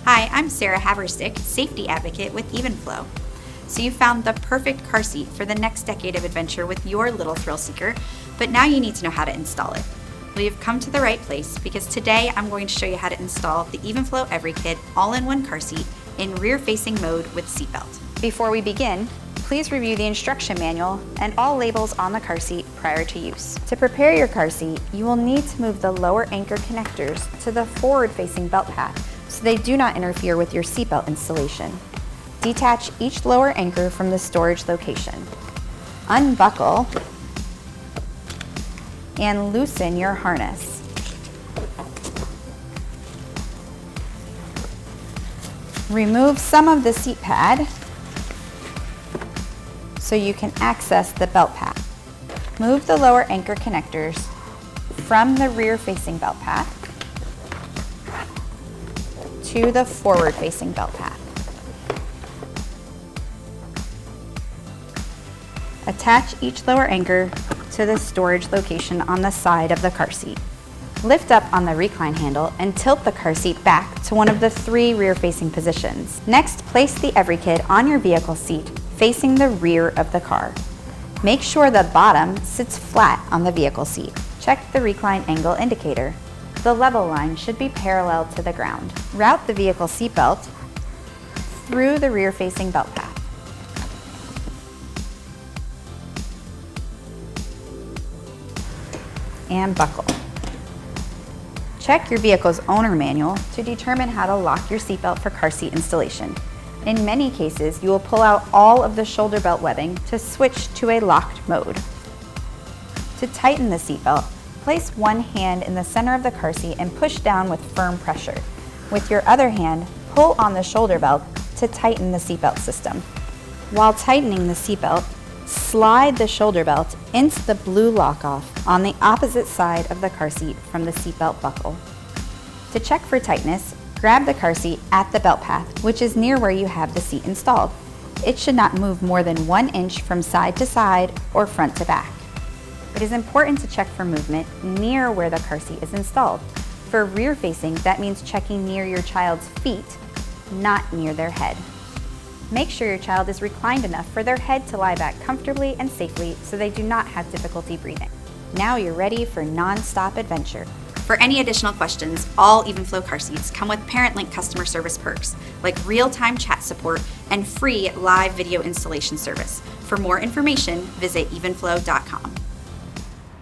Hi, I'm Sarah Haverstick, safety advocate with Evenflo. So you found the perfect car seat for the next decade of adventure with your little thrill seeker, but now you need to know how to install it. Well, you've come to the right place because today I'm going to show you how to install the Evenflo EveryKid all-in-one car seat in rear-facing mode with Seatbelt. Before we begin, please review the instruction manual and all labels on the car seat prior to use. To prepare your car seat, you will need to move the lower anchor connectors to the forward-facing belt path so they do not interfere with your seatbelt installation. Detach each lower anchor from the storage location. Unbuckle and loosen your harness. Remove some of the seat pad so you can access the belt path. Move the lower anchor connectors from the rear-facing belt path to the forward-facing belt path. Attach each lower anchor to the storage location on the side of the car seat. Lift up on the recline handle and tilt the car seat back to one of the 3 rear-facing positions. Next, place the EveryKid on your vehicle seat facing the rear of the car. Make sure the bottom sits flat on the vehicle seat. Check the recline angle indicator. The level line should be parallel to the ground. Route the vehicle seatbelt through the rear-facing belt path. And buckle. Check your vehicle's owner manual to determine how to lock your seatbelt for car seat installation. In many cases, you will pull out all of the shoulder belt webbing to switch to a locked mode. To tighten the seatbelt, place one hand in the center of the car seat and push down with firm pressure. With your other hand, pull on the shoulder belt to tighten the seatbelt system. While tightening the seatbelt, slide the shoulder belt into the blue lock-off on the opposite side of the car seat from the seatbelt buckle. To check for tightness, grab the car seat at the belt path, which is near where you have the seat installed. It should not move more than 1 inch from side to side or front to back. It is important to check for movement near where the car seat is installed. For rear-facing, that means checking near your child's feet, not near their head. Make sure your child is reclined enough for their head to lie back comfortably and safely so they do not have difficulty breathing. Now you're ready for non-stop adventure. For any additional questions, all Evenflo car seats come with ParentLink customer service perks like real-time chat support and free live video installation service. For more information, visit evenflo.com.